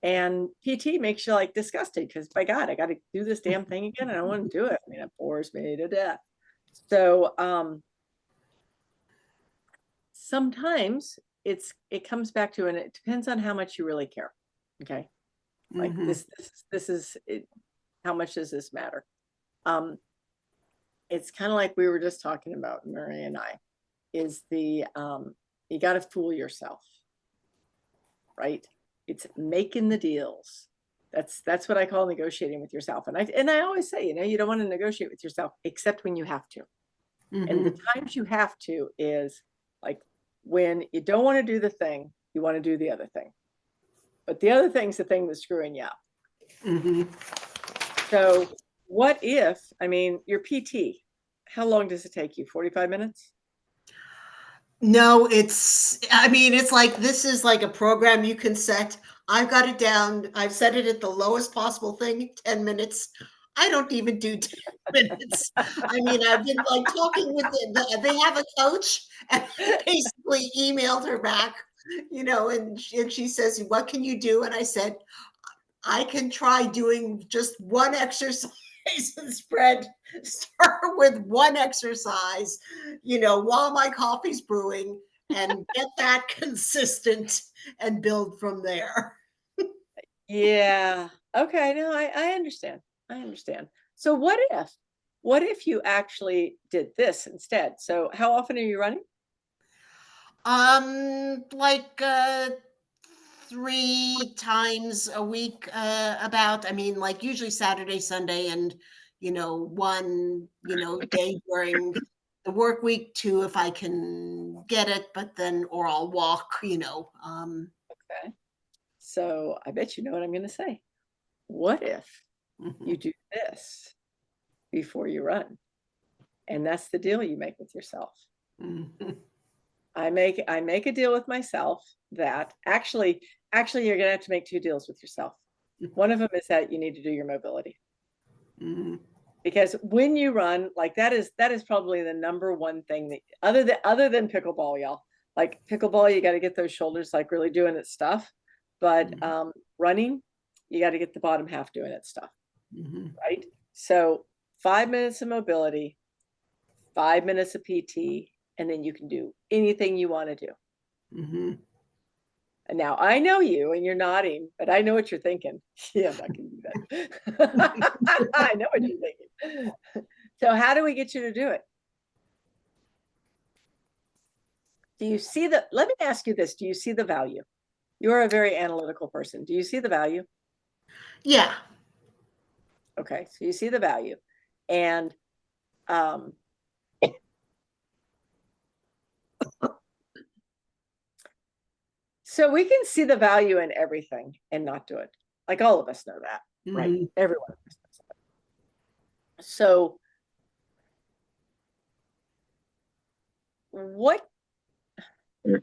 and PT makes you like disgusted because by God, I got to do this damn thing again, and I don't want to do it. I mean, it bores me to death. So sometimes it comes back to, and it depends on how much you really care. Okay, like Mhm. this is it, how much does this matter? It's kind of like we were just talking about, Mary and I, is the you got to fool yourself, right? It's making the deals. That's what I call negotiating with yourself. And I always say, you don't want to negotiate with yourself except when you have to. And the Mhm. times you have to is like when you don't want to do the thing, you want to do the other thing. But the other thing's the thing that's screwing you up. Mhm. So what if, I mean, your PT, how long does it take you? 45 minutes? No, I mean, it's like this is like a program you can set. I've got it down. I've set it at the lowest possible thing, 10 minutes. I don't even do 10 minutes. I mean, I've been like talking with they have a coach, and I basically emailed her back, and she says, "What can you do?" And I said, I can try doing just one exercise and start with one exercise, while my coffee's brewing, and get that consistent and build from there. Yeah. Okay. No, I understand. I understand. So what if you actually did this instead? So how often are you running? Like 3 times a week, I mean, like usually Saturday, Sunday, and one, day during the work week too, if I can get it, but then, or I'll walk. Okay. So I bet you know what I'm going to say. What if you Mhm. do this before you run? And that's the deal you make with yourself. Mhm. I make a deal with myself that actually you're going to have to make two deals with yourself. One of them is that you need to do your mobility. Mhm. Because when you run, like that is probably the number one thing that other than pickleball, y'all. Like pickleball, you got to get those shoulders like really doing its stuff. But Mhm. running, you got to get the bottom half doing its stuff, Mhm. right? So 5 minutes of mobility, 5 minutes of PT, and then you can do anything you want to do. Mhm. And now I know you and you're nodding, but I know what you're thinking. Yeah, I'm not gonna do that. I know what you're thinking. So how do we get you to do it? Let me ask you this. Do you see the value? You're a very analytical person. Do you see the value? Yeah. Okay, so you see the value. And um, so we can see the value in everything and not do it. Like all of us know that, right? Mhm. Everyone of us knows that. So what you're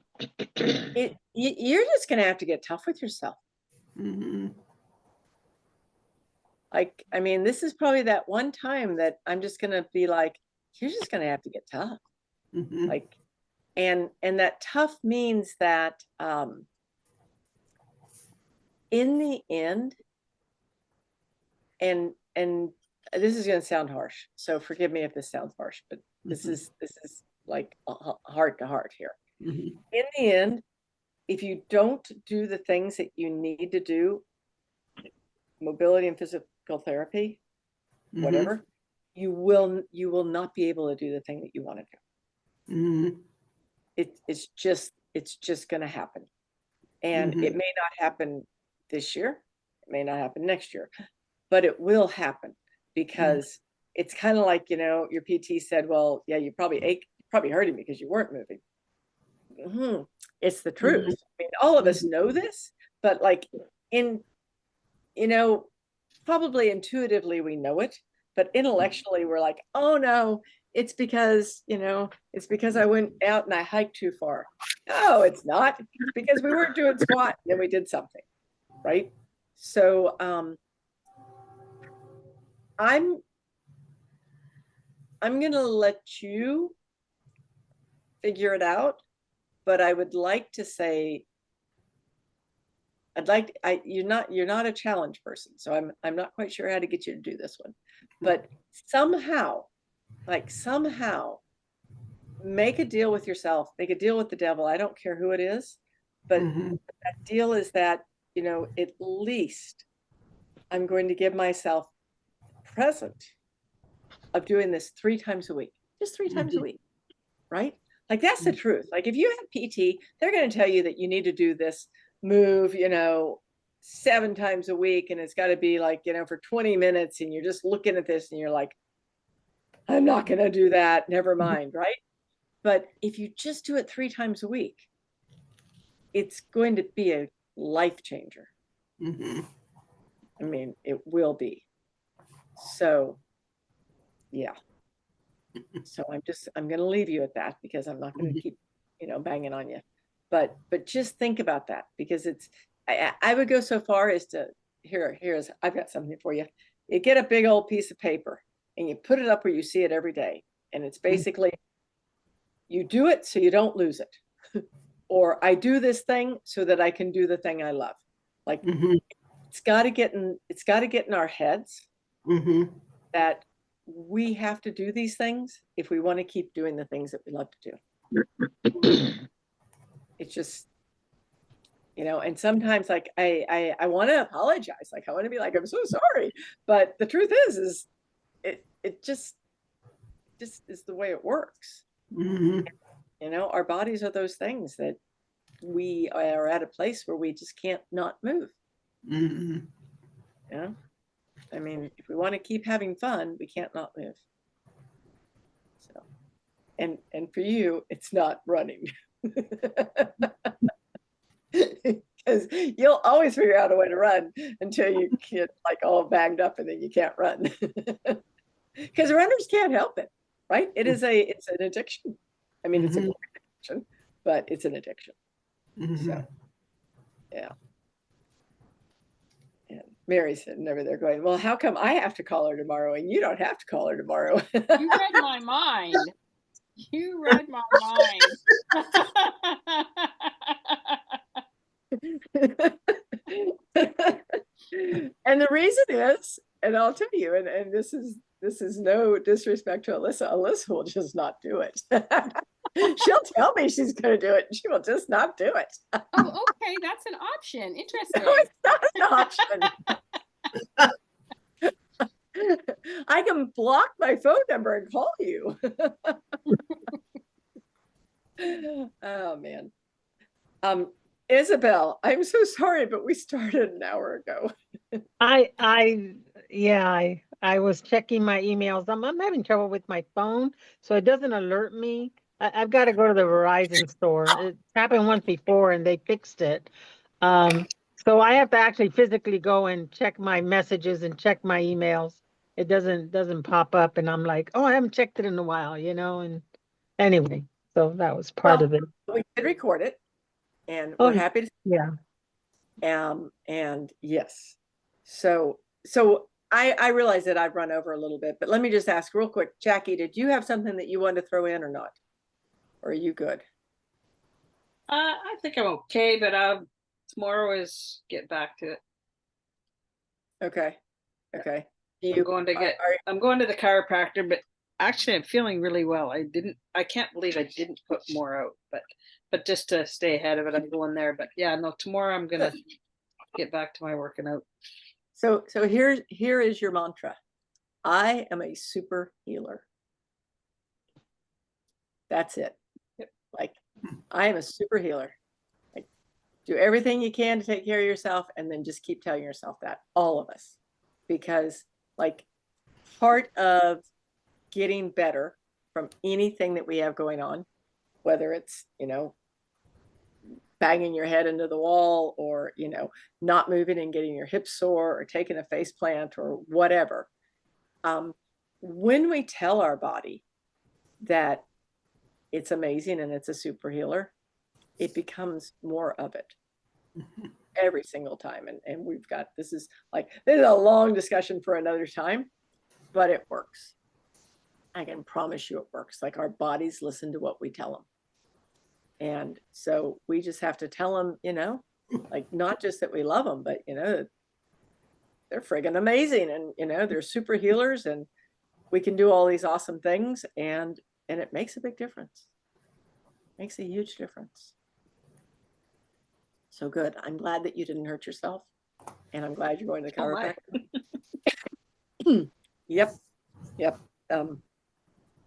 just gonna have to get tough with yourself. Mhm. Like, I mean, this is probably that one time that I'm just gonna be like, you're just gonna have to get tough. Mhm. Like, and that tough means that in the end, and this is gonna sound harsh, so forgive me if this sounds harsh, but this is like heart to heart here. Mhm. In the end, if you don't do the things that you need to do, mobility and physical therapy, Mhm. whatever, you will not be able to do the thing that you want to do. Mhm. It's just going to happen, and Mhm. it may not happen this year. It may not happen next year, but it will happen because it's kind of like, your PT said, well, yeah, you probably hurting because you weren't moving. It's the truth. I mean, all of us know this, but like probably intuitively we know it, but intellectually we're like, oh no, it's because I went out and I hiked too far. No, it's not. It's because we weren't doing squat and then we did something, right? So I'm gonna let you figure it out, but I would like to say you're not a challenge person, so I'm not quite sure how to get you to do this one, but somehow make a deal with yourself, make a deal with the devil. I don't care who it is, but that deal is that, at least I'm going to give myself present of doing this 3 times a week, just 3 times a week, right? Like that's the truth. Like if you have PT, they're going to tell you that you need to do this move, 7 times a week, and it's got to be like, for 20 minutes, and you're just looking at this and you're like, I'm not going to do that, never mind, right? But if you just do it 3 times a week, it's going to be a life changer. I mean, it will be. So yeah. So I'm going to leave you at that because I'm not going to keep, banging on you. But just think about that, because I would go so far as to I've got something for you. You get a big old piece of paper and you put it up where you see it every day. And it's basically, you do it so you don't lose it. Or I do this thing so that I can do the thing I love. Like it's got to get in our heads that we have to do these things if we want to keep doing the things that we love to do. It's just, and sometimes like I want to apologize. Like I want to be like, I'm so sorry. But the truth is it just is the way it works. Our bodies are those things that we are at a place where we just can't not move. Yeah. I mean, if we want to keep having fun, we can't not move. So, and for you, it's not running. Because you'll always figure out a way to run until you get like all banged up and then you can't run. Because runners can't help it, right? It's an addiction. I mean, it's a great addiction, but it's an addiction. So, yeah. And Mary's sitting over there going, well, how come I have to call her tomorrow and you don't have to call her tomorrow? You read my mind. You read my mind. And the reason is, and I'll tell you, and this is no disrespect to Alyssa. Alyssa will just not do it. She'll tell me she's going to do it, and she will just not do it. Oh, okay, that's an option. Interesting. No, it's not an option. I can block my phone number and call you. Oh man. Isabel, I'm so sorry, but we started an hour ago. I was checking my emails. I'm having trouble with my phone, so it doesn't alert me. I've got to go to the Verizon store. It happened once before and they fixed it. So I have to actually physically go and check my messages and check my emails. It doesn't pop up, and I'm like, oh, I haven't checked it in a while, and anyway, so that was part of it. We did record it, and we're happy to. Yeah. And yes, so I realize that I've run over a little bit, but let me just ask real quick, Jackie, did you have something that you wanted to throw in or not? Or are you good? I think I'm okay, but tomorrow is get back to it. Okay. I'm going to the chiropractor, but actually I'm feeling really well. I can't believe I didn't put more out, but just to stay ahead of it, I'm going there. But yeah, no, tomorrow I'm gonna get back to my working out. So here is your mantra. I am a super healer. That's it. Yep. Like I am a super healer. Like do everything you can to take care of yourself, and then just keep telling yourself that. All of us. because like part of getting better from anything that we have going on, whether it's, banging your head into the wall or, not moving and getting your hips sore or taking a face plant or whatever. When we tell our body that it's amazing and it's a super healer, it becomes more of it every single time. And we've got, this is a long discussion for another time, but it works. I can promise you it works. Like, our bodies listen to what we tell them. And so we just have to tell them, like, not just that we love them, but, they're friggin' amazing. And, they're super healers and we can do all these awesome things. And it makes a big difference. Makes a huge difference. So good. I'm glad that you didn't hurt yourself. And I'm glad you're going to the Oh, my. chiropractor. Yep.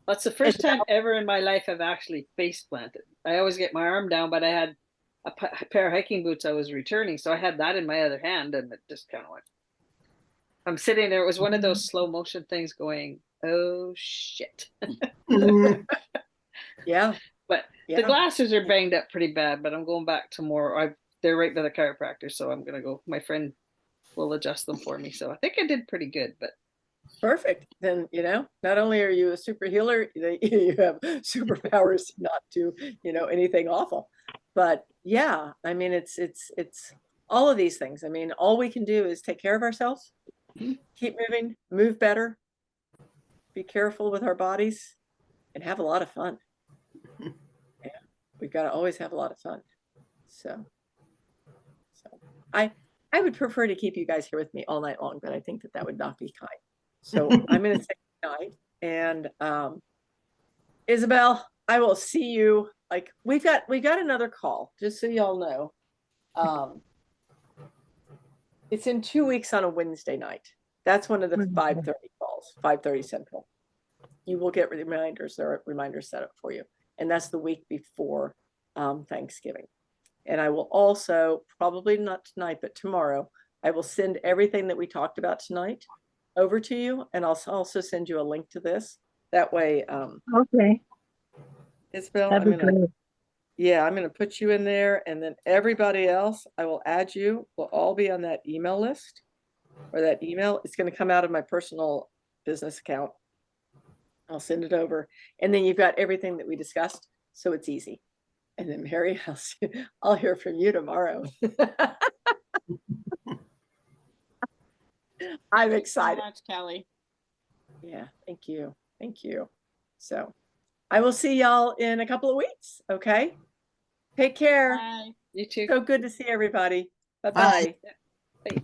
That's the first time ever in my life I've actually face planted. I always get my arm down, but I had a pair of hiking boots I was returning. So I had that in my other hand and it just kind of went. I'm sitting there. It was one of those slow motion things going, oh shit. Yeah. But the glasses are banged up pretty bad, but I'm going back tomorrow. They're right by the chiropractor. So I'm going to go. My friend will adjust them for me. So I think I did pretty good, but. Perfect. Then, not only are you a super healer, you have superpowers not to, anything awful. But yeah, I mean, it's all of these things. I mean, all we can do is take care of ourselves, keep moving, move better, be careful with our bodies, and have a lot of fun. Yeah, we've got to always have a lot of fun. So I would prefer to keep you guys here with me all night long, but I think that would not be kind. So I'm going to say goodnight. And Isabel, I will see you. Like, we've got another call, just so y'all know. It's in 2 weeks on a Wednesday night. That's one of the 5:30 calls, 5:30 Central. You will get reminders. There are reminders set up for you. And that's the week before Thanksgiving. And I will also, probably not tonight, but tomorrow, I will send everything that we talked about tonight over to you. And I'll also send you a link to this. That way, Okay. Isabel, That'd be great. I'm going to put you in there, and then everybody else, I will add you. We'll all be on that email list, or that email. It's going to come out of my personal business account. I'll send it over. And then you've got everything that we discussed. So it's easy. And then Mary, I'll hear from you tomorrow. I'm excited. So much, Kelly. Yeah, thank you. Thank you. So I will see y'all in a couple of weeks. Okay. Take care. Bye. You too. So good to see everybody. Bye-bye. Bye. Bye.